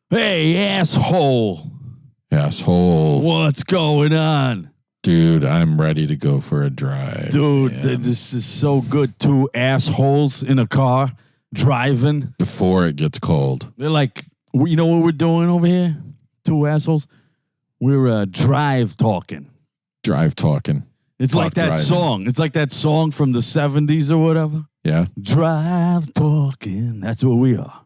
Hey, asshole. Asshole. What's going on? Dude, I'm ready to go for a drive. Dude, this is so good. Two assholes in a car driving. Before it gets cold. They're like, you know what we're doing over here? Two assholes. We're drive talking. Drive talking. It's Talk like that driving. song. It's like that song from the 70s or whatever. Yeah. Drive talking. That's what we are.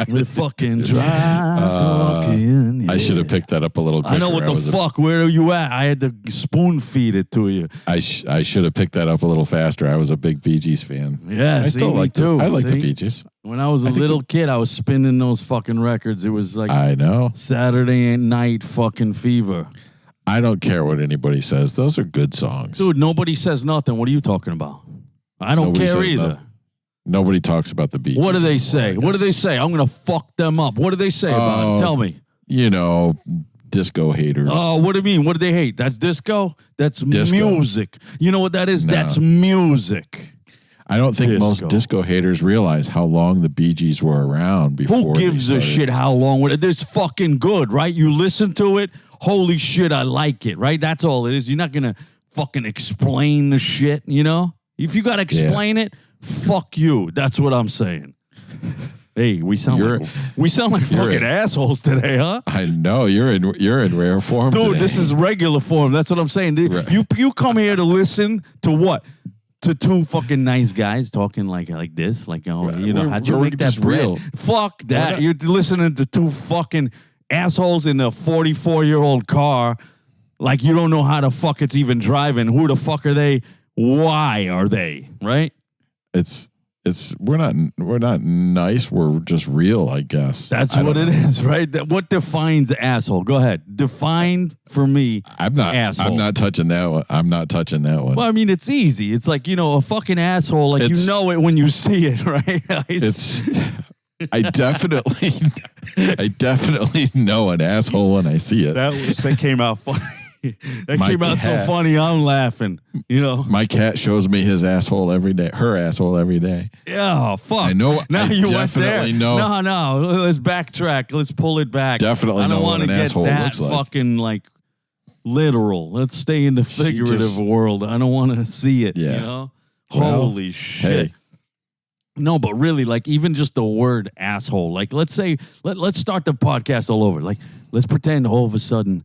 We're fucking drive talking. I should have picked that up a little quicker. I know what the fuck. Where are you at? I had to spoon feed it to you. I should have picked that up a little faster. I was a big Bee Gees fan. Yeah, I still like too. I like the Bee Gees. When I was a little kid, I was spinning those fucking records. It was like I know. Saturday night fucking fever. I don't care what anybody says. Those are good songs. Dude, nobody says nothing. What are you talking about? I don't Nobody care says either. nothing. Nobody talks about the Bee Gees. What do they anymore, say? What do they say? I'm going to fuck them up. What do they say about it? Tell me. You know, disco haters. Oh, what do you mean? What do they hate? That's disco? That's Disco. music. You know what that is? No. That's music. I don't think most disco haters realize how long the Bee Gees were around before. Who gives a shit how long? It's fucking good, right? You listen to it. Holy shit, I like it, right? That's all it is. You're not going to fucking explain the shit, you know? If you got to explain it, fuck you. That's what I'm saying. Hey, we sound like fucking assholes today, huh? I know you're in rare form, dude. today. This is regular form. That's what I'm saying. Right. You come here to listen to what? To two fucking nice guys talking like this, like you know, how'd you make that real? Fuck that. You're listening to two fucking assholes in a 44-year-old car, like you don't know how the fuck it's even driving. Who the fuck are they? Why are they? Right? We're not nice. We're just real, I guess. That's what it is, right? What defines asshole? Go ahead. Define for me. Asshole. I'm not touching that one. I'm not touching that one. Well, I mean, it's easy. It's like, you know, a fucking asshole. Like, you know it when you see it, right? I definitely know an asshole when I see it. That came out funny. That came out so funny, I'm laughing. You know, my cat shows me his asshole every day. Her asshole every day. Yeah, fuck. I know. Now you definitely went there. No. Let's backtrack. Let's pull it back. Definitely know what an asshole looks like. Fucking like literal. Let's stay in the figurative world. I don't want to see it. Yeah. You know. Holy shit. Hey. No, but really, like, even just the word asshole. Like, let's say, let's start the podcast all over. Like, let's pretend all of a sudden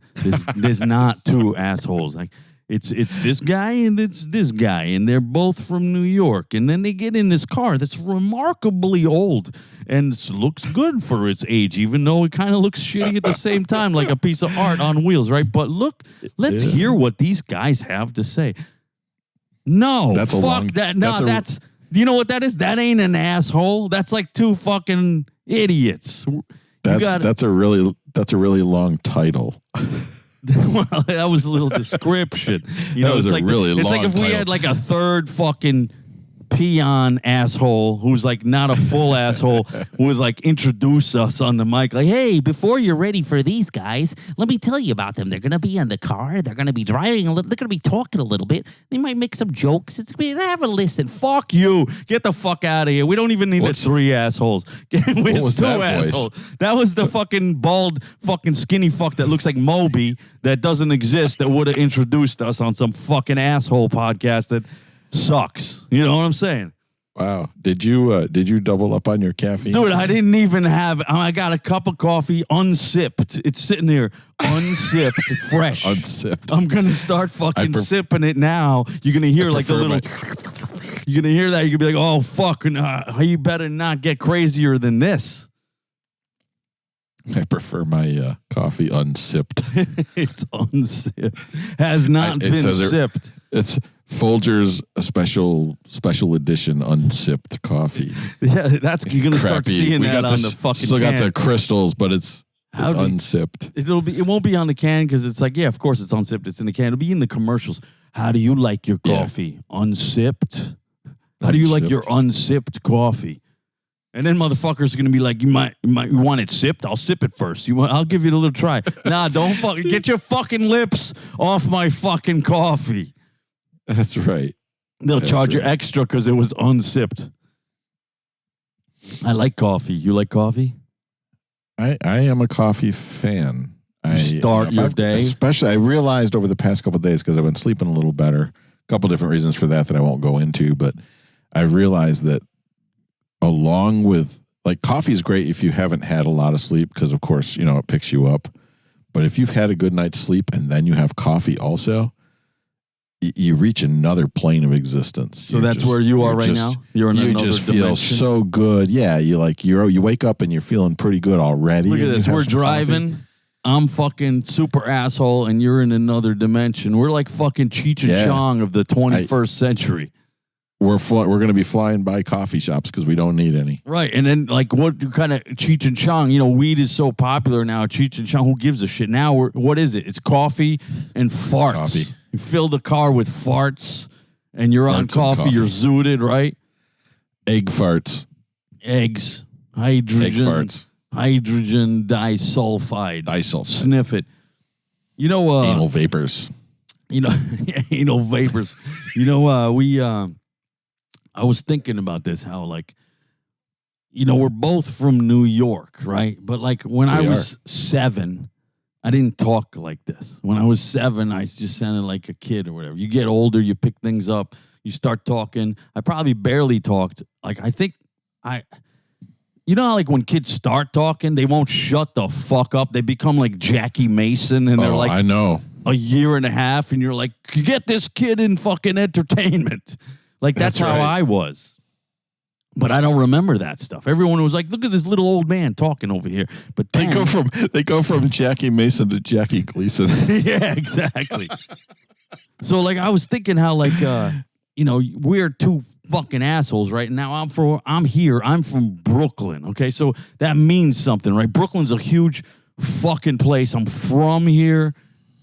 there's not two assholes. Like, it's this guy and it's this guy, and they're both from New York. And then they get in this car that's remarkably old and looks good for its age, even though it kind of looks shitty at the same time, like a piece of art on wheels, right? But look, let's hear what these guys have to say. No, that's... Do you know what that is? That ain't an asshole. That's like two fucking idiots. That's a really long title. Well, that was a little description. You know, it's like really long. It's like if we had like a third fucking peon asshole who's like not a full asshole who was like introduce us on the mic like, hey, before you're ready for these guys, let me tell you about them. They're gonna be in the car, they're gonna be driving a little, they're gonna be talking a little bit, they might make some jokes. It's gonna be, have a listen. Fuck you. Get the fuck out of here. We don't even need the three assholes. What was two assholes. That was the fucking bald fucking skinny fuck that looks like Moby that doesn't exist that would have introduced us on some fucking asshole podcast that sucks. You know what I'm saying? Wow. Did you double up on your caffeine? Dude, I didn't even have... I got a cup of coffee unsipped. It's sitting there unsipped, fresh. Unsipped. I'm going to start fucking sipping it now. You're going to hear like a little... You're going to hear that. You're going to be like, oh, fuck. You better not get crazier than this. I prefer my coffee unsipped. It's unsipped. Has not been sipped. It's... Folgers, a special edition unsipped coffee. Yeah, you're gonna start seeing that on the fucking. Still got the crystals, but it's unsipped. It won't be on the can because it's like, yeah, of course it's unsipped. It's in the can. It'll be in the commercials. How do you like your coffee? Unsipped. How do you like your unsipped coffee? And then motherfuckers are gonna be like, you want it sipped? I'll sip it first. I'll give you a little try. Nah, don't fucking get your fucking lips off my fucking coffee. That's right. They'll charge you extra because it was unsipped. I like coffee. You like coffee? I am a coffee fan. Start your day. Especially, I realized over the past couple of days, because I've been sleeping a little better, a couple different reasons for that I won't go into, but I realized that along with, like, coffee is great if you haven't had a lot of sleep, because, of course, it picks you up. But if you've had a good night's sleep and then you have coffee also, you reach another plane of existence. So that's where you are right now? You're in another dimension? You just feel so good. Yeah, you wake up and you're feeling pretty good already. Look at this. We're driving. Coffee. I'm fucking super asshole, and you're in another dimension. We're like fucking Cheech and Chong of the 21st century. We're going to be flying by coffee shops because we don't need any. Right. And then, like, what kind of Cheech and Chong? Weed is so popular now. Cheech and Chong, who gives a shit? Now, what is it? It's coffee and farts. Coffee. You fill the car with farts, and you're on coffee. You're zooted, right? Egg farts. Eggs. Hydrogen. Egg farts. Hydrogen disulfide. Sniff it. Anal vapors. Anal vapors. I was thinking about this, how, like, we're both from New York, right? But, like, when I was 7, I didn't talk like this. When I was 7, I just sounded like a kid or whatever. You get older, you pick things up, you start talking. I probably barely talked. Like, I think how, like, when kids start talking, they won't shut the fuck up. They become like Jackie Mason, and they're like, I know, a year and a half, and you're like, get this kid in fucking entertainment. Like, that's how I was. But I don't remember that stuff. Everyone was like, look at this little old man talking over here. But they go from Jackie Mason to Jackie Gleason. Yeah, exactly. So, like, I was thinking how, like, we're two fucking assholes, right? Now I'm from Brooklyn, okay? So that means something, right? Brooklyn's a huge fucking place. I'm from here,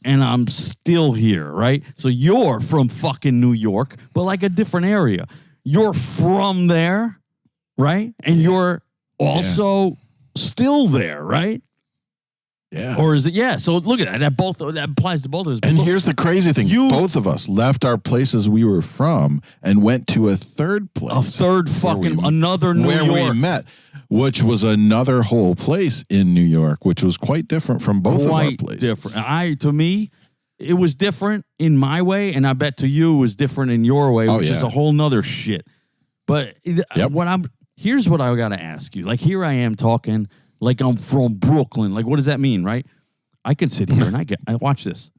and I'm still here, right? So you're from fucking New York, but like a different area. You're from there, right? And you're also still there, right? Yeah. Or is it? Yeah. So look at that. That applies to both of us. And here's the crazy thing. Both of us left our places we were from and went to a third place. Another New York. Where we met, which was another whole place in New York, which was quite different from both of our places. Different. To me, it was different in my way, and I bet to you it was different in your way, which is a whole nother shit. But here's what I got to ask you. Like, here I am talking like I'm from Brooklyn. Like, what does that mean, right? I can sit here and watch this.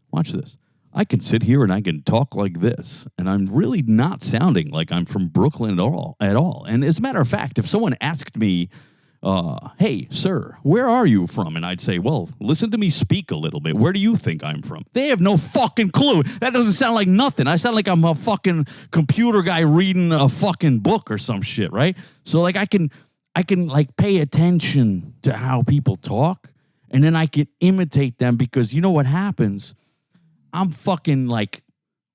I can sit here and I can talk like this, and I'm really not sounding like I'm from Brooklyn at all. And as a matter of fact, if someone asked me, hey, sir, where are you from? And I'd say, well, listen to me speak a little bit. Where do you think I'm from? They have no fucking clue. That doesn't sound like nothing. I sound like I'm a fucking computer guy reading a fucking book or some shit, right? So, like, I can like pay attention to how people talk, and then I can imitate them, because you know what happens? I'm fucking like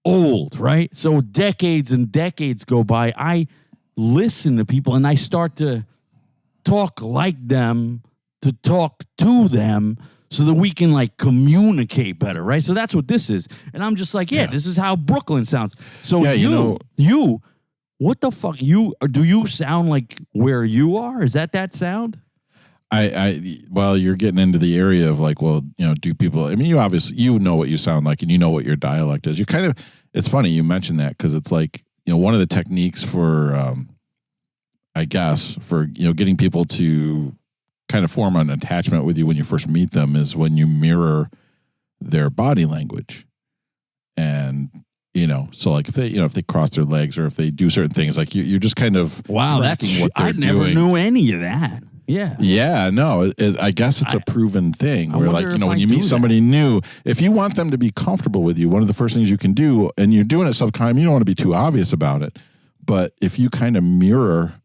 old, right? So decades and decades go by. I listen to people and I start to talk like them, to talk to them, so that we can like communicate better, right? So that's what this is. And I'm just like, this is how Brooklyn sounds. So you, what the fuck? Do you sound like where you are? Is that sound? Well, you're getting into the area of like, well, do people, I mean, you obviously, know what you sound like, and you know what your dialect is. It's funny you mentioned that, because it's like, one of the techniques for, I guess, for, getting people to kind of form an attachment with you when you first meet them is when you mirror their body language. And, so like if they cross their legs, or if they do certain things, like you're just kind of tracking what they're doing. I never knew any of that. Yeah. Yeah, no, I guess it's a proven thing where, like, when you meet somebody new, if you want them to be comfortable with you, one of the first things you can do, and you're doing it subconsciously, you don't want to be too obvious about it, but if you kind of mirror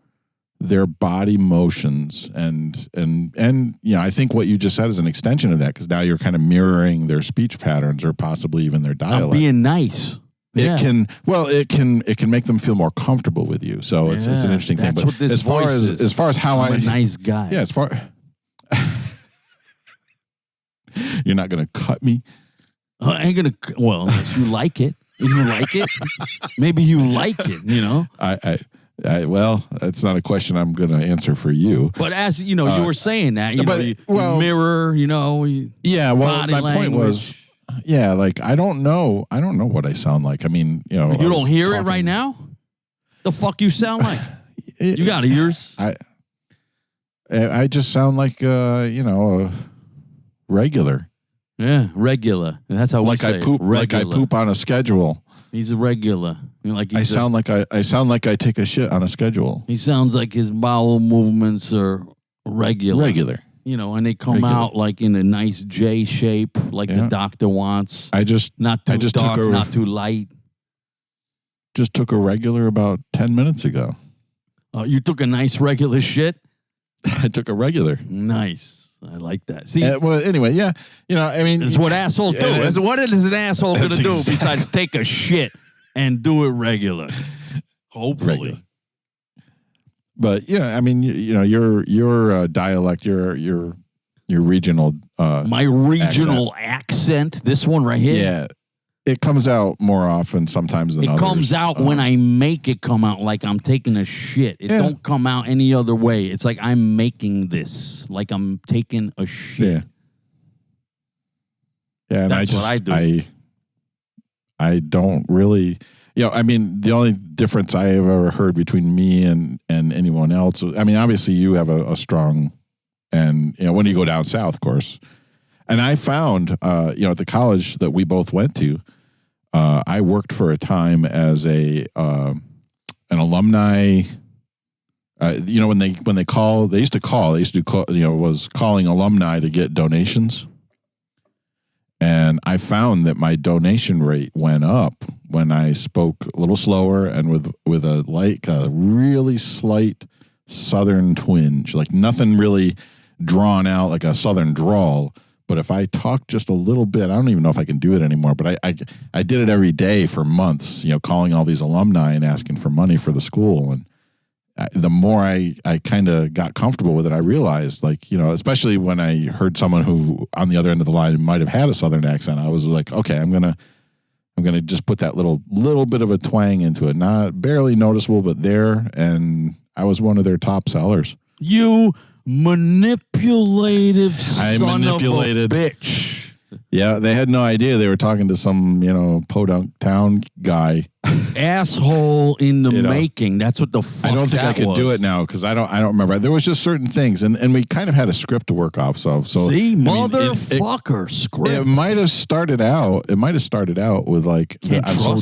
their body motions and I think what you just said is an extension of that, because now you're kind of mirroring their speech patterns, or possibly even their dialect. I'm being nice. It can make them feel more comfortable with you. So it's an interesting thing. But as far as how I'm a nice guy. Yeah, you're not going to cut me. I ain't going to, unless you like it. If you like it, maybe you like it, Well, that's not a question I'm going to answer for you. But as you know, you were saying that, you mirror, yeah. Well, my language. point was, like I don't know what I sound like. I mean, you don't hear it right now. The fuck you sound like? You got ears. I just sound like a regular. Yeah, regular. And that's how we say I poop. Regular. Like I poop on a schedule. He's a regular. I sound like I take a shit on a schedule. He sounds like his bowel movements are regular. Regular. And they come out like in a nice J shape, like the doctor wants. Not too dark, not too light. Just took a regular about 10 minutes ago. Oh, you took a nice regular shit? I took a regular. Nice. I like that. See, well, anyway, yeah, I mean, it's what assholes do. What is an asshole going to do besides take a shit and do it regular? Hopefully. Regular. But I mean, your dialect, your regional. My regional accent. This one right here. Yeah, it comes out more often sometimes than others. It comes out when I make it come out like I'm taking a shit. It don't come out any other way. It's like I'm making this, like I'm taking a shit. Yeah, and that's what I do. I don't really, I mean, the only difference I have ever heard between me and anyone else, I mean, obviously you have a strong, and when you go down south, of course. And I found, at the college that we both went to, I worked for a time as an alumni. When they call, they used to call, was calling alumni to get donations. And I found that my donation rate went up when I spoke a little slower and with a really slight southern twinge, like nothing really drawn out like a southern drawl. But if I talk just a little bit, I don't even know if I can do it anymore, but I did it every day for months, calling all these alumni and asking for money for the school. And the more I kind of got comfortable with it, I realized, especially when I heard someone who on the other end of the line might have had a southern accent, I was like, okay, I'm gonna just put that little bit of a twang into it, not barely noticeable, but there. And I was one of their top sellers. You manipulative son of a bitch. Yeah, they had no idea they were talking to some, podunk town guy. Asshole in the making. That's what the fuck I don't think I could do it now because I don't remember. There was just certain things, and we kind of had a script to work off. So see, motherfucker, script. It might have started out. With like, I'm so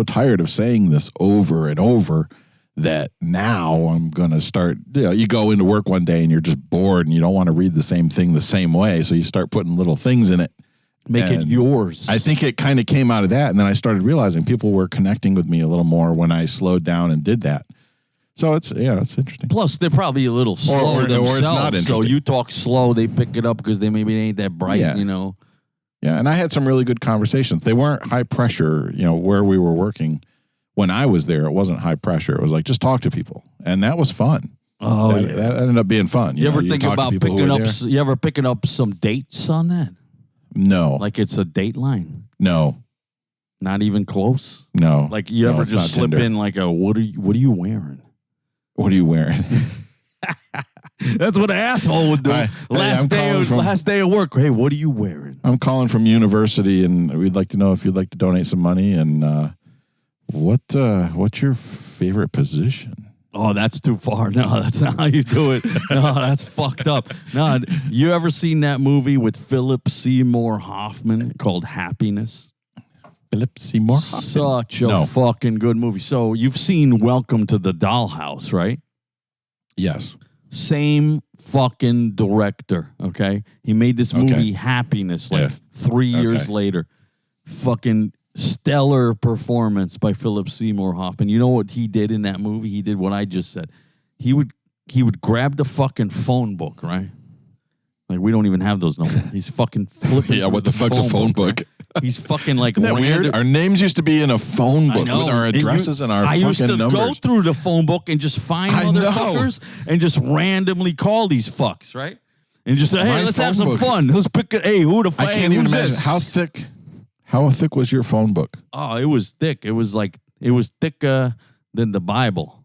tired of saying this over and over. That now I'm going to start, you go into work one day and you're just bored and you don't want to read the same thing the same way. So you start putting little things in it. Make it yours. I think it kind of came out of that. And then I started realizing people were connecting with me a little more when I slowed down and did that. So it's interesting. Plus, they're probably a little slow themselves. Or it's not interesting. So you talk slow, they pick it up because they maybe ain't that bright, Yeah, and I had some really good conversations. They weren't high pressure, where we were working. When I was there, it wasn't high pressure. It was like, just talk to people. And that was fun. Oh, that ended up being fun. You ever think about picking up some dates on that? No. Like it's a date line? No. Not even close? No. Like you ever just slip in like a, what are you wearing? What are you wearing? That's what an asshole would do. Last day of work. Hey, what are you wearing? I'm calling from university, and we'd like to know if you'd like to donate some money. And what's your favorite position? Oh, that's too far. No, that's not how you do it. No, that's fucked up. No, you ever seen that movie with Phillip Seymour Hoffman called Happiness? Phillip Seymour Hoffman? Such a fucking good movie. So you've seen Welcome to the Dollhouse, right? Yes. Same fucking director, okay? He made this movie Happiness 3 years later. Fucking stellar performance by Phillip Seymour Hoffman. You know what he did in that movie? He did what I just said. He would grab the fucking phone book, right? Like we don't even have those no more. He's fucking flipping. What the fuck's a phone book? Right? He's fucking like Isn't that weird? Our names used to be in a phone book with our addresses and our fucking numbers. I used to go through the phone book and just find motherfuckers and just randomly call these fucks, right? And just say, hey, let's have some fun. Let's pick it. Hey, who the fuck? I can't even imagine how thick was your phone book? Oh, it was thick. It was thick. than the Bible.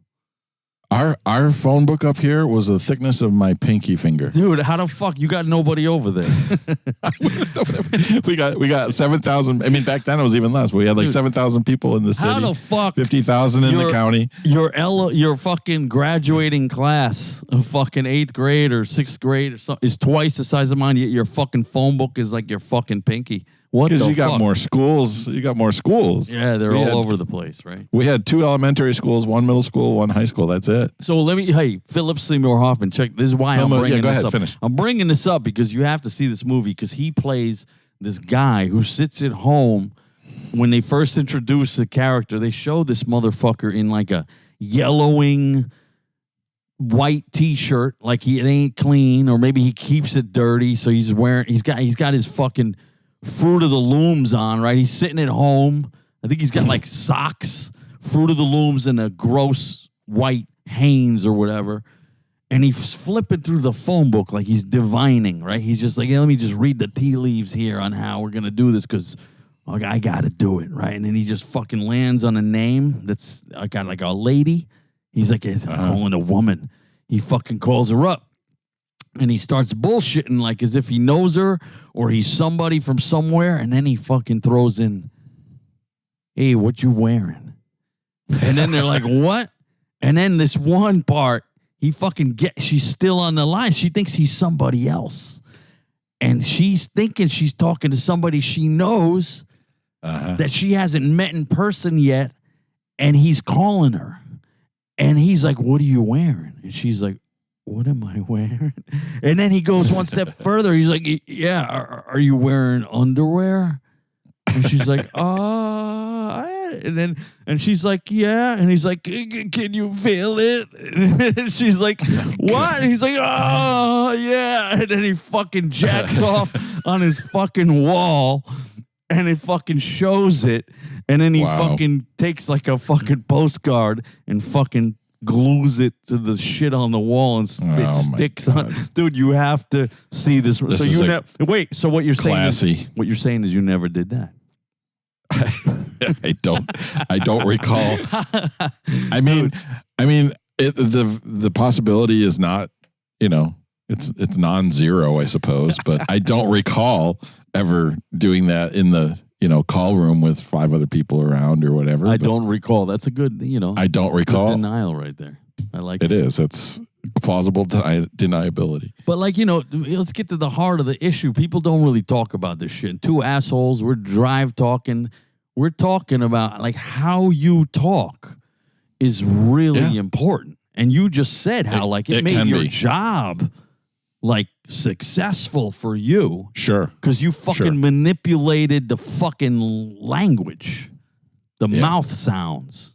Our phone book up here was the thickness of my pinky finger. Dude, how the fuck you got nobody over there? we got 7,000. I mean, back then it was even less. We had like 7,000 people in the city. How the fuck 50,000 in the county. Your fucking graduating class of fucking 8th grade or 6th grade or something is twice the size of mine. Yet your fucking phone book is like your fucking pinky. What? Because you got more schools. You got more schools. Yeah, they're all over the place, right? We had 2 elementary schools, 1 middle school, 1 high school. That's it. So hey, Phillip Seymour Hoffman, check. This is why I'm bringing this up. Finish. I'm bringing this up because you have to see this movie because he plays this guy who sits at home. When they first introduce the character, they show this motherfucker in like a yellowing white T-shirt, like it ain't clean, or maybe he keeps it dirty. So he's got his fucking Fruit of the Looms on, right? He's sitting at home. I think he's got like socks, Fruit of the Looms, and a gross white Hanes or whatever. And he's flipping through the phone book like he's divining, right? He's just like, hey, let me just read the tea leaves here on how we're going to do this because I got to do it, right? And then he just fucking lands on a name that's got like a lady. He's like, I'm calling a woman. He fucking calls her up. And he starts bullshitting like as if he knows her or he's somebody from somewhere. And then he fucking throws in, hey, what you wearing? And then they're like, what? And then this one part, she's still on the line. She thinks he's somebody else. And she's thinking she's talking to somebody she knows that she hasn't met in person yet. And he's calling her. And he's like, what are you wearing? And she's like, what am I wearing? And then he goes one step further. He's like, yeah, are you wearing underwear? And she's like, and she's like, yeah. And he's like, can you feel it? And she's like, what? And he's like, oh, yeah. And then he fucking jacks off on his fucking wall. And it fucking shows it. And then he fucking takes like a fucking postcard and fucking glues it to the shit on the wall and it sticks on. Dude, you have to see this. So you wait. So what you're saying is you never did that. I don't recall. I mean, the possibility is not, it's non-zero, I suppose, but I don't recall ever doing that in the call room with 5 other people around or whatever. I don't recall. That's a good, I don't recall. Good denial right there. I like it. It is. It's plausible deniability. But let's get to the heart of the issue. People don't really talk about this shit. 2 assholes. We're talking. We're talking about like how you talk is really important. And you just said how it made your job like successful for you. Sure. Because you fucking manipulated the fucking language, the mouth sounds.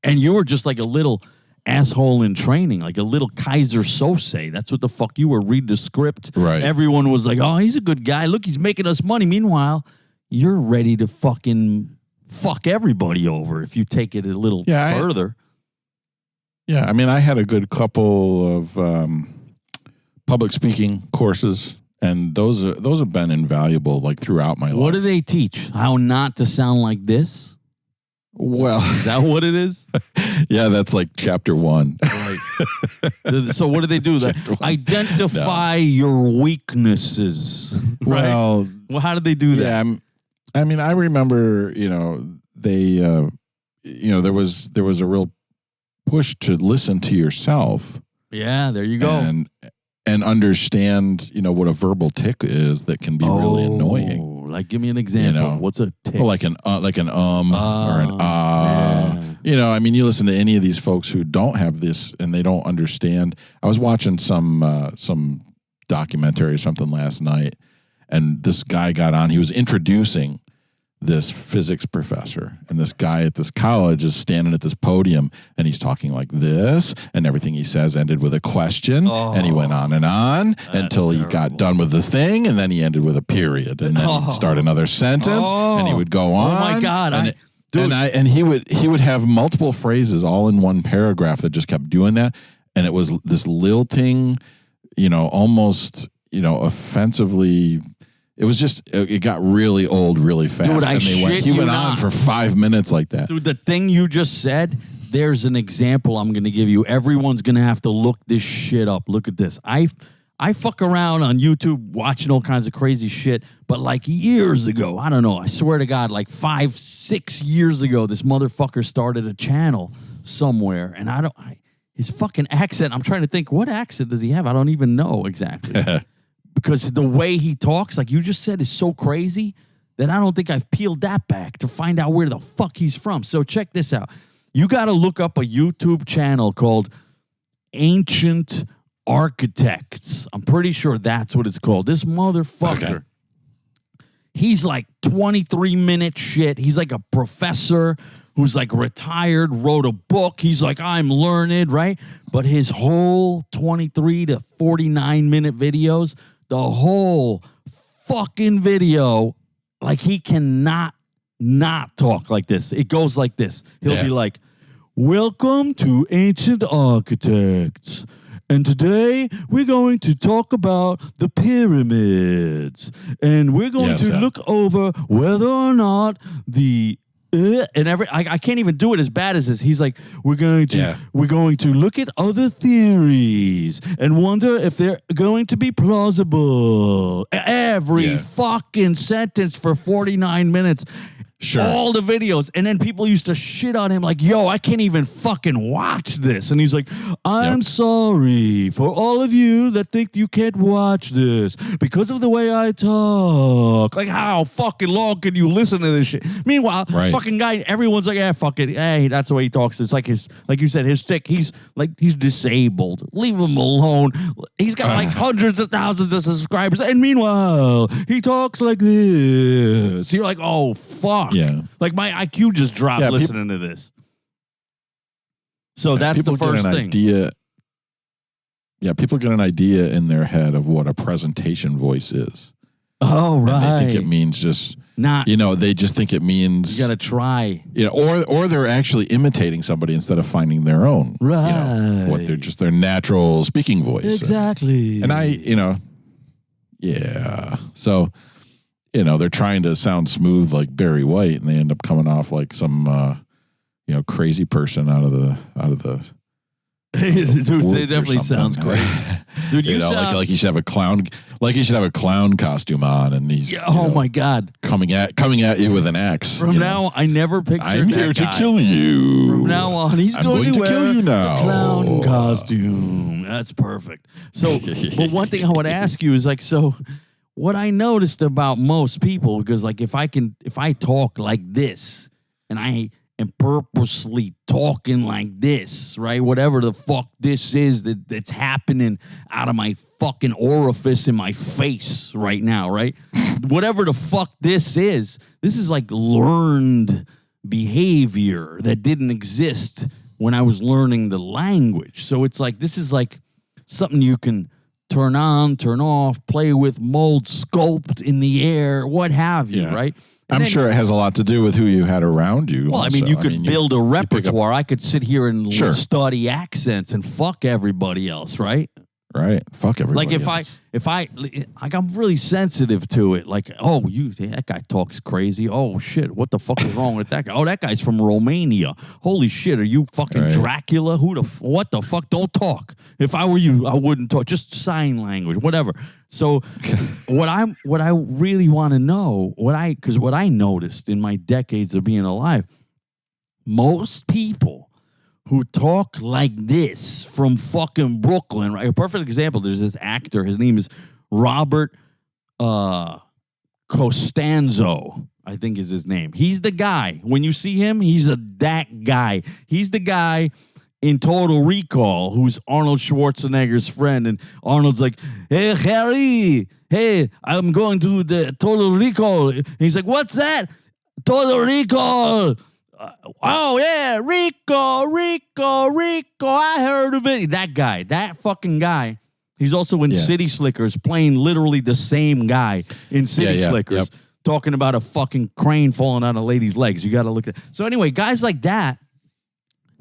And you were just like a little asshole in training, like a little Kaiser Sose. That's what the fuck you were. Read the script. Right. Everyone was like, oh, he's a good guy. Look, he's making us money. Meanwhile, you're ready to fucking fuck everybody over if you take it a little further. I mean, I had a good couple of public speaking courses, and those have been invaluable like throughout my life. What do they teach? How not to sound like this? Well, is that what it is? Yeah, that's like chapter 1. Right. So what do they do? Identify your weaknesses. Right? Well, how did they do that? Yeah, I mean, I remember, they, there was a real push to listen to yourself. Yeah, there you go. And understand, what a verbal tic is that can be really annoying. Like, give me an example. What's a tic? Well, like an or an yeah. I mean, you listen to any of these folks who don't have this and they don't understand. I was watching some documentary or something last night, and this guy got on. He was introducing this physics professor, and this guy at this college is standing at this podium, and he's talking like this, and everything he says ended with a question, and he went on until he got done with this thing, and then he ended with a period, and then he'd start another sentence, and he would go on. Oh my God! And he would have multiple phrases all in one paragraph that just kept doing that, and it was this lilting, almost offensively It was just, it got really old really fast. Dude, he went on for 5 minutes like that. Dude, the thing you just said, there's an example I'm going to give you. Everyone's going to have to look this shit up. Look at this. I fuck around on YouTube watching all kinds of crazy shit, but like years ago, I don't know, I swear to God, like 5-6 years ago, this motherfucker started a channel somewhere, and his fucking accent, I'm trying to think, what accent does he have? I don't even know exactly. Because the way he talks, like you just said, is so crazy that I don't think I've peeled that back to find out where the fuck he's from. So check this out. You got to look up a YouTube channel called Ancient Architects. I'm pretty sure that's what it's called. This motherfucker, he's like 23-minute shit. He's like a professor who's like retired, wrote a book. He's like, I'm learned, right? But his whole 23 to 49-minute videos, the whole fucking video, like he cannot not talk like this. It goes like this. He'll be like, welcome to Ancient Architects. And today we're going to talk about the pyramids. And we're going to look over whether or not the I can't even do it as bad as this. He's like, we're going to look at other theories and wonder if they're going to be plausible. Every fucking sentence for 49 minutes. Sure. All the videos. And then people used to shit on him like, yo, I can't even fucking watch this. And he's like, I'm sorry for all of you that think you can't watch this because of the way I talk. Like, how fucking long can you listen to this shit? Meanwhile, fucking guy, everyone's like, fuck it. Hey, that's the way he talks. It's like like you said, his stick, he's disabled. Leave him alone. He's got like hundreds of thousands of subscribers. And meanwhile, he talks like this. You're like, oh, fuck. Yeah. Like my IQ just dropped listening to this. So that's the first thing. People get an idea in their head of what a presentation voice is. Oh, right. And they think it means just not, they just think it means you got to try. Or they're actually imitating somebody instead of finding their own. Right. What they're just their natural speaking voice. Exactly. And So they're trying to sound smooth like Barry White, and they end up coming off like some, crazy person out of the. Dude, it definitely sounds crazy. Dude, like he should have a clown costume on, and he's my God, coming at you with an axe. From now, I never pictured. I'm here to kill you. From now on, he's going to wear kill you now. A clown costume. That's perfect. So, but one thing I would ask you is like, so. What I noticed about most people, because like if I talk like this and I am purposely talking like this, right? Whatever the fuck this is that's happening out of my fucking orifice in my face right now, right? Whatever the fuck this is like learned behavior that didn't exist when I was learning the language. So it's like, this is like something you can turn on, turn off, play with, mold, sculpt in the air, what have you, right? I'm sure it has a lot to do with who you had around you. Well, also. You could build a repertoire. I could sit here and study accents and fuck everybody else, right? Right. Fuck everybody else. Like I'm really sensitive to it. Like, that guy talks crazy. Oh shit, what the fuck is wrong with that guy? Oh, that guy's from Romania. Holy shit, are you fucking Dracula? What the fuck? Don't talk. If I were you, I wouldn't talk. Just sign language, whatever. So what I really want to know, because what I noticed in my decades of being alive, most people who talk like this from fucking Brooklyn, right? A perfect example, there's this actor, his name is Robert Costanzo, I think is his name. He's the guy. When you see him, he's that guy. He's the guy in Total Recall who's Arnold Schwarzenegger's friend. And Arnold's like, hey, Harry, hey, I'm going to the Total Recall. And he's like, what's that? Total Recall. Oh, yeah, Rico, I heard of it. That guy, that fucking guy. He's also in City Slickers, playing literally the same guy in City Slickers, talking about a fucking crane falling out of ladies' legs. You got to look at it. So anyway, guys like that,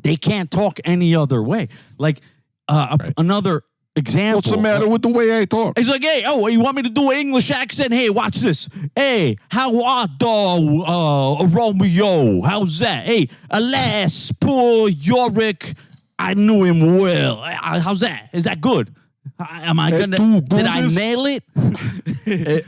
they can't talk any other way. Like another example. What's the matter with the way I talk? He's like, hey, you want me to do an English accent? Hey, watch this. Hey, how art thou, Romeo? How's that? Hey, alas, poor Yorick, I knew him well. How's that? Is that good? Am I gonna? Did I nail it?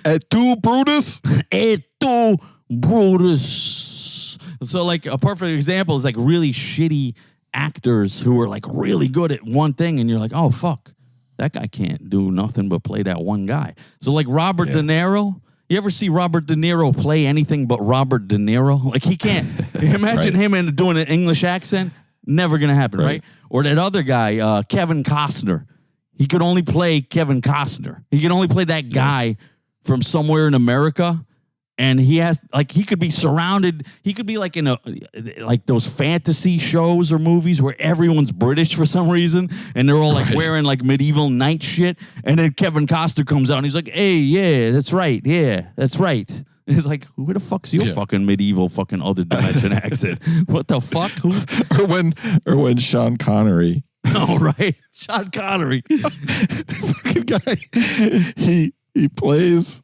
Et tu, Brutus? Et tu, Brutus. So, like, a perfect example is like really shitty actors who are like really good at one thing, and you're like, oh fuck. That guy can't do nothing but play that one guy. So like Robert De Niro, you ever see Robert De Niro play anything but Robert De Niro? Like he can't. Imagine him doing an English accent. Never going to happen, right? Or that other guy, Kevin Costner. He could only play Kevin Costner. He can only play that guy from somewhere in America. And he has, like, he could be surrounded. He could be like in like those fantasy shows or movies where everyone's British for some reason, and they're all like wearing like medieval knight shit. And then Kevin Costner comes out and he's like, "Hey, yeah, that's right, yeah, that's right." And it's like, who the fuck's your fucking medieval fucking other dimension accent? What the fuck? Who? Or when Sean Connery. Oh right, Sean Connery. Fucking guy. He plays.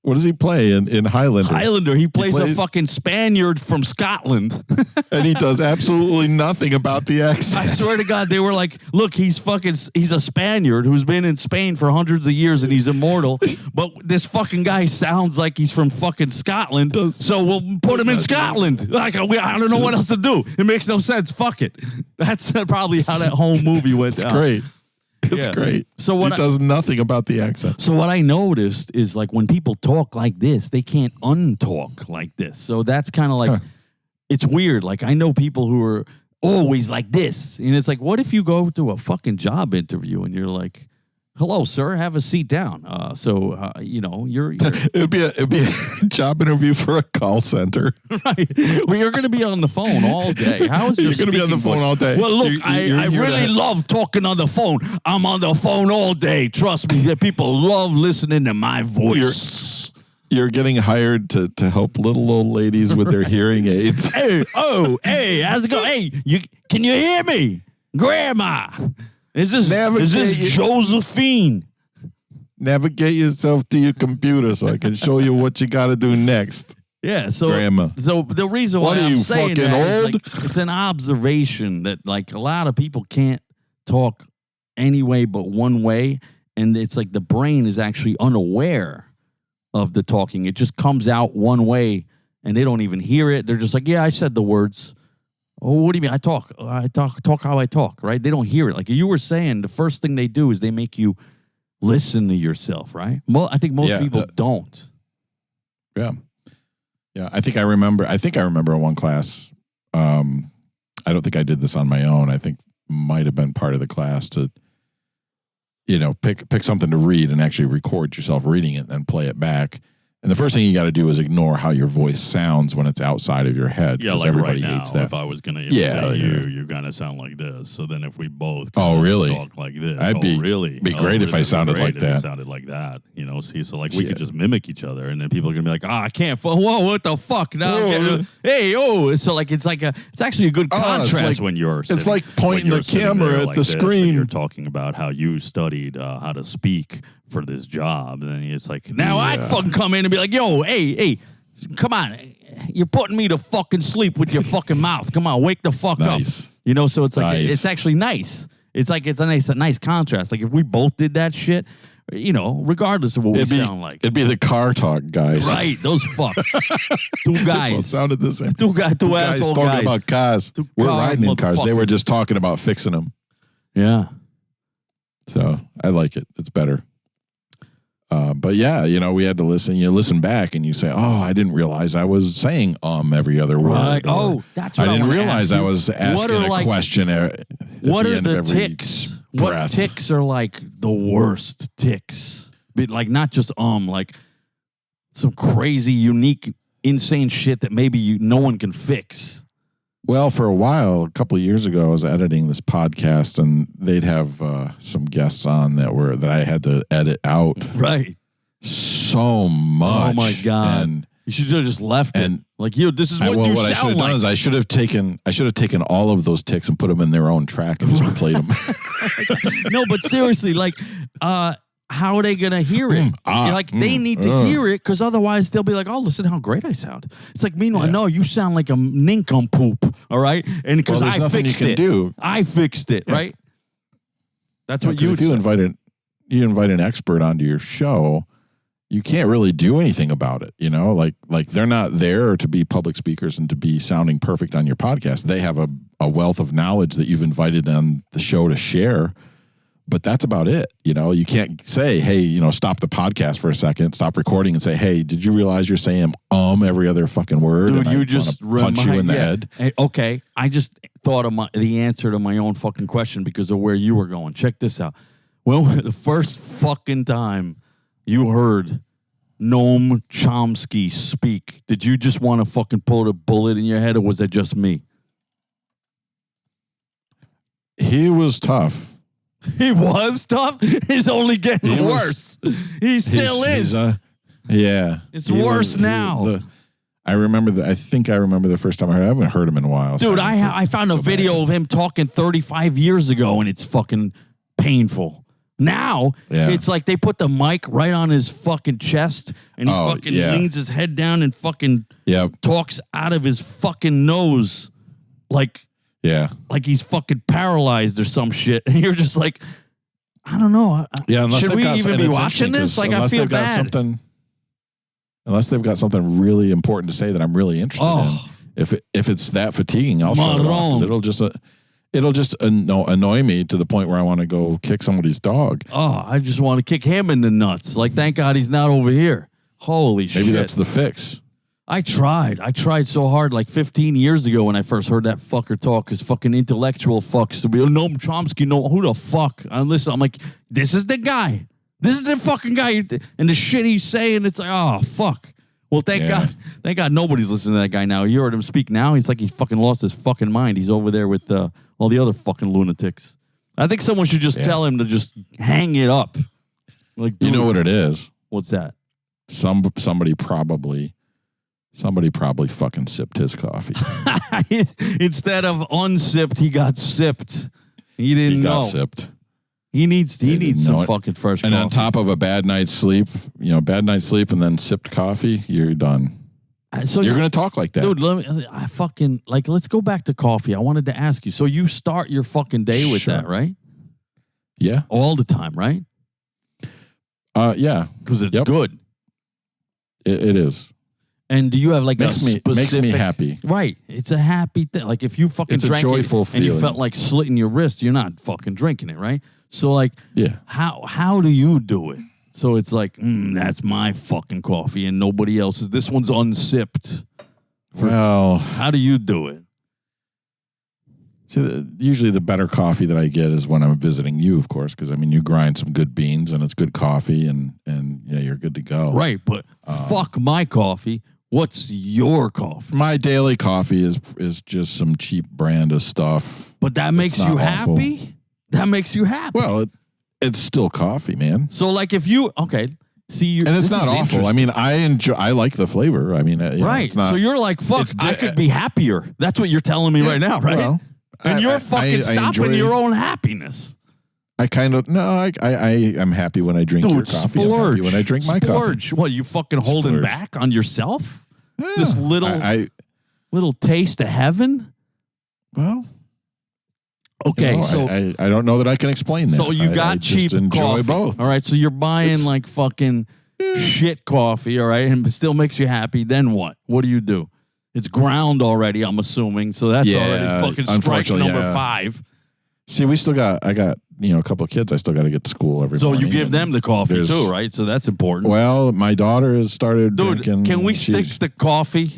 What does he play in Highlander? Highlander. He plays a fucking Spaniard from Scotland. And he does absolutely nothing about the accent. I swear to God, they were like, look, he's a Spaniard who's been in Spain for hundreds of years and he's immortal. But this fucking guy sounds like he's from fucking Scotland. So we'll put him in Scotland. Like, I don't know what else to do. It makes no sense. Fuck it. That's probably how that whole movie went down. It's great. It's great. So he does nothing about the accent. So what I noticed is like when people talk like this, they can't untalk like this. So that's kind of like, it's weird. Like I know people who are always like this. And it's like, what if you go to a fucking job interview and you're like, hello, sir, have a seat down. You know, you're it'd be a job interview for a call center. Right. Well, you're going to be on the phone all day. How is your You're going to be on the phone all day. Well, look, I really love talking on the phone. I'm on the phone all day. Trust me, that people love listening to my voice. You're getting hired to help little old ladies with their hearing aids. Hey, how's it going? Hey, can you hear me? Grandma. Is this Josephine? Navigate yourself to your computer so I can show you what you got to do next. Yeah, so Grandma. So the reason why I'm saying that is like, it's an observation that like a lot of people can't talk any way but one way, and it's like the brain is actually unaware of the talking. It just comes out one way, and they don't even hear it. They're just like, yeah, I said the words. Oh, what do you mean? I talk how I talk, right? They don't hear it. Like you were saying, the first thing they do is they make you listen to yourself, right? Well, I think most people don't. Yeah. Yeah. I think I remember in one class, I don't think I did this on my own. I think might have been part of the class to, you know, pick something to read and actually record yourself reading it and then play it back. And the first thing you got to do is ignore how your voice sounds when it's outside of your head. Yeah, like everybody right now, hates that. if I was going to tell you, you're going to sound like this. So then if we both really talk like this, really? Be great if I sounded like that. Sounded like that, you know. See, so like we could just mimic each other, and then people are going to be like, I can't. Whoa, what the fuck? Now, so like it's actually a good contrast when you're. It's like pointing the camera at the screen. You're talking about how you studied how to speak for this job, and then it's like now I'd fucking come in and be like, yo, hey, come on, you're putting me to fucking sleep with your fucking mouth. Come on, wake the fuck up. You know, so it's like it's actually nice. It's like it's a nice contrast. Like if we both did that shit, you know, regardless of what we sound like, it'd be the car talk guys, right? Those fucks, two guys both sounded the same. Two asshole talking guys about cars. We're riding in cars. They were just talking about fixing them. Yeah. So I like it. It's better. But yeah, you know, we had to listen. You listen back and you say, "Oh, I didn't realize I was saying every other word." Right. Oh, that's what I didn't realize I was asking a question. What are the tics? What tics are like the worst tics? Like not just like some crazy, unique, insane shit that maybe no one can fix. Well, for a while, a couple of years ago, I was editing this podcast, and they'd have some guests on that I had to edit out. Right. So much. Oh my God. And You should have just left it. And Like, yo, this is what you what I should sound have done like. is I should have taken all of those ticks and put them in their own track and just played them. No, but seriously, like, how are they gonna hear it? They need to hear it because otherwise they'll be like, "Oh, listen how great I sound." It's like, meanwhile, no, you sound like a nincompoop. All right, and because there's I nothing fixed you can it, do. I fixed it. Right. That's what you. If you invite an expert onto your show, you can't really do anything about it. You know, like they're not there to be public speakers and to be sounding perfect on your podcast. They have a wealth of knowledge that you've invited on the show to share. But that's about it. You know, you can't say, hey, stop the podcast for a second, stop recording and say, hey, did you realize you're saying every other fucking word? Dude, and you I just punch you in the head. Hey, okay, I just thought of the answer to my own fucking question because of where you were going. Check this out. Well, the first fucking time you heard Noam Chomsky speak, did you just want to fucking pull a bullet in your head or was that just me? He was tough. He was tough. He's only getting worse. He still is. Yeah. It's worse now. I think I remember the first time I haven't heard him in a while. Dude, I found a video of him talking 35 years ago and it's fucking painful. Now, it's like they put the mic right on his fucking chest and he fucking leans his head down and fucking talks out of his fucking nose like he's fucking paralyzed or some shit. And you're just like, I don't know. Should we even be watching this? Like, I feel bad. Unless they've got something really important to say that I'm really interested in. If it's that fatiguing, I'll shut it off. 'Cause it'll just annoy me to the point where I want to go kick somebody's dog. Oh, I just want to kick him in the nuts. Like, thank God he's not over here. Holy shit. Maybe that's the fix. I tried so hard like 15 years ago when I first heard that fucker talk, his fucking intellectual fucks to be Noam Chomsky, who the fuck? I'm like, this is the guy. This is the fucking guy. And the shit he's saying, it's like, oh, fuck. Well, thank God nobody's listening to that guy now. You heard him speak now. He's like, he's fucking lost his fucking mind. He's over there with all the other fucking lunatics. I think someone should just tell him to just hang it up. Like, you know what it is? What's that? Somebody probably fucking sipped his coffee. Instead of unsipped, he got sipped. He didn't know. He got sipped. He needs some fucking fresh and coffee. On top of a bad night's sleep, and then sipped coffee, you're done. So you're going to talk like that. Dude, let's go back to coffee. I wanted to ask you. So you start your fucking day with that, right? Yeah. All the time, right? Yeah. Because it's good. It is. And do you have like makes me happy. Right. It's a happy thing. Like if you fucking drank joyful it feeling. And you felt like slitting your wrist, you're not fucking drinking it, right? So like, how do you do it? So it's like, that's my fucking coffee and nobody else's. This one's unsipped. Well, how do you do it? See, usually the better coffee that I get is when I'm visiting you, of course, because I mean you grind some good beans and it's good coffee and you're good to go. Right, but fuck my coffee. What's your coffee? My daily coffee is just some cheap brand of stuff. But that makes you happy? That makes you happy. Well, it's still coffee, man. So like if you see, and it's not awful. I mean, I like the flavor. I mean, right. It's not, so you're like, fuck, I could be happier. That's what you're telling me right now, right? Well, and you're fucking stopping your own happiness. I kind of I'm happy when I drink your coffee. I'm happy when I drink my coffee. What, you fucking holding back on yourself? Yeah, this little taste of heaven? Well, okay, so I don't know that I can explain that. So you got cheap just enjoy coffee. Both. All right, so you're buying like fucking shit coffee, all right, and it still makes you happy. Then what? What do? It's ground already, I'm assuming. So that's already fucking strike number 5. See, I got a couple of kids I still got to get to school every morning. So you give them the coffee too, right? So that's important. Well, my daughter has started drinking. Can we stick to coffee?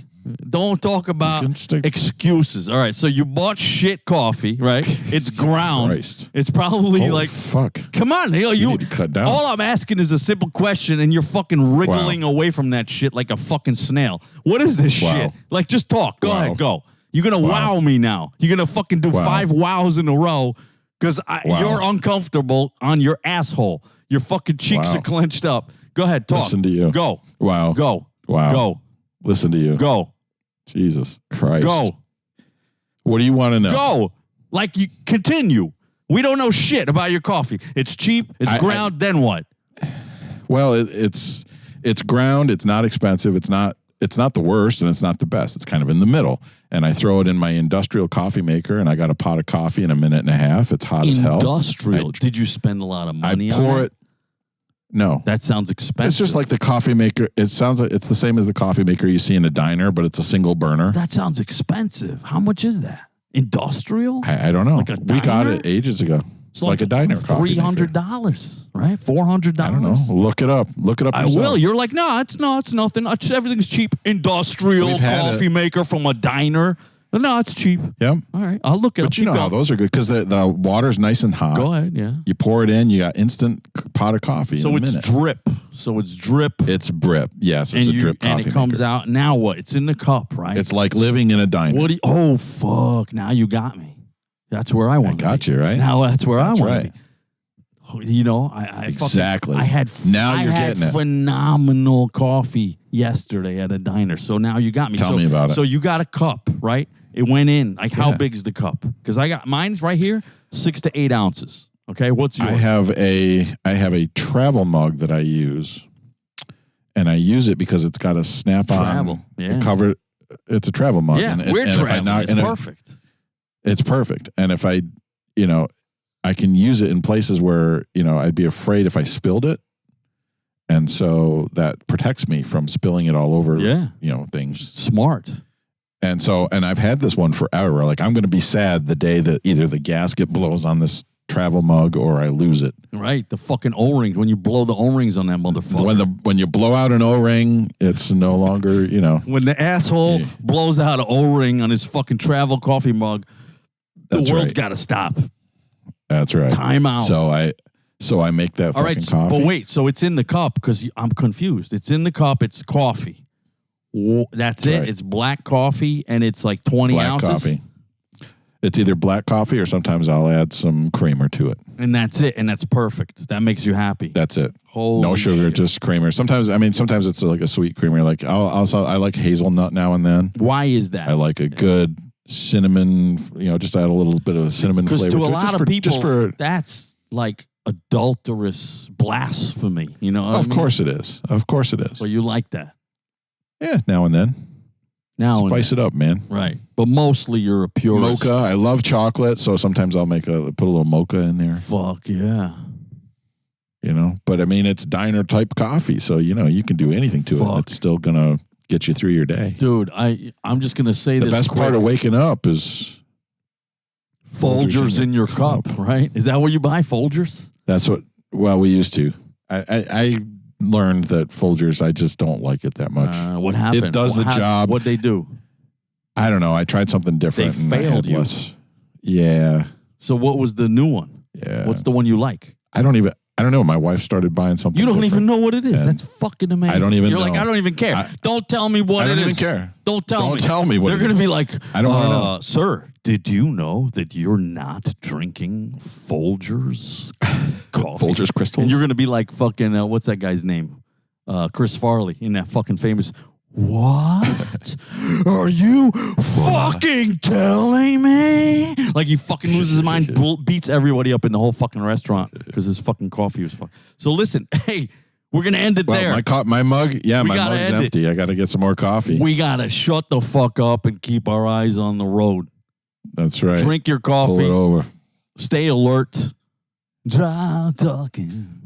Don't talk about excuses. All right, so you bought shit coffee, right? It's ground. Christ. It's probably Holy like fuck. Come on, you need to cut down. All I'm asking is a simple question, and you're fucking wriggling away from that shit like a fucking snail. What is this shit? Like, just talk. Go ahead, go. You're gonna wow me now. You're gonna fucking do 5 wows in a row because you're uncomfortable on your asshole. Your fucking cheeks are clenched up. Go ahead, talk. Listen to you. Go. Wow. Go. Wow. Go. Listen to you. Go. Jesus Christ. Go. What do you want to know? Go. Like, you continue. We don't know shit about your coffee. It's cheap. It's ground. Then what? Well, it's ground. It's not expensive. It's not the worst, and it's not the best. It's kind of in the middle. And I throw it in my industrial coffee maker, and I got a pot of coffee in a minute and a half. It's hot as hell. Industrial. Did you spend a lot of money on it? I pour it. No. That sounds expensive. It's just like the coffee maker. It sounds like it's the same as the coffee maker you see in a diner, but it's a single burner. That sounds expensive. How much is that? Industrial? I don't know. Like a diner? We got it ages ago. So like a diner coffee maker. $300, right? $400. I don't know. Look it up. I will. You're like, no, it's nothing. Everything's cheap. Industrial coffee maker from a diner. No, it's cheap. Yep. All right. I'll look at it. But you know how those are good because the water's nice and hot. Go ahead, yeah. You pour it in, you got instant pot of coffee in a minute. So it's drip. It's drip. Yes, it's a drip coffee and it comes out. Now what? It's in the cup, right? It's like living in a diner. Oh, fuck. Now you got me. That's where I want to be. I got you, right? Now that's where I want to be. You know, exactly. I had phenomenal coffee yesterday at a diner. So now you got me. Tell me about it. So you got a cup, right? It went in. Like, how big is the cup? Because mine's right here, 6 to 8 ounces. Okay, what's yours? I have a travel mug that I use, and I use it because it's got a snap-on cover. It's a travel mug. Yeah, we're traveling. It's perfect. It's perfect. And if I can use it in places where, I'd be afraid if I spilled it. And so that protects me from spilling it all over, things. Smart. And I've had this one forever. Like, I'm going to be sad the day that either the gasket blows on this travel mug or I lose it. Right. The fucking O-rings, when you blow the O-rings on that motherfucker. When you blow out an O-ring, it's no longer, When the asshole blows out an O-ring on his fucking travel coffee mug, the world's got to stop. That's right. Time out. So I make that fucking coffee. But wait, so it's in the cup because I'm confused. It's in the cup. It's coffee. That's it. Right. It's black coffee, and it's like 20 ounces. Black coffee. It's either black coffee or sometimes I'll add some creamer to it. And that's it, and that's perfect. That makes you happy. That's it. Holy no sugar, shit. Just creamer. Sometimes it's like a sweet creamer. Like I like hazelnut now and then. Why is that? I like a good cinnamon. Just add a little bit of cinnamon flavor. Because to a lot of people, that's like adulterous blasphemy. Of course it is. Of course it is. Well, you like that. Yeah, now and then. Spice it up, man. Right. But mostly you're a purist. Mocha. I love chocolate, so sometimes I'll put a little mocha in there. Fuck yeah. But I mean, it's diner type coffee, so you can do anything to it. It's still gonna get you through your day. Dude, I'm just gonna say the best part of waking up is Folgers in your cup, right? Is that where you buy Folgers? That's what. Well, we used to. I learned that Folgers, I just don't like it that much. What happened? It does the job. What'd they do? I don't know. I tried something different. They failed you. Yeah. So what was the new one? Yeah. What's the one you like? I don't know. My wife started buying something. You don't even know what it is. That's fucking amazing. I don't even know. You're like, I don't even care. Don't tell me what it is. I don't even care. Don't tell me what They're going to be like, I don't want to know. Sir, did you know that you're not drinking Folgers coffee? Folgers crystals? And you're going to be like fucking, what's that guy's name? Chris Farley in that fucking famous, what are you fucking telling me? Like he fucking loses his mind, beats everybody up in the whole fucking restaurant because his fucking coffee was fucked. So listen, hey, we're going to end it there. My mug, my mug's empty. I got to get some more coffee. We got to shut the fuck up and keep our eyes on the road. That's right. Drink your coffee. Pull it over. Stay alert. Drive talking.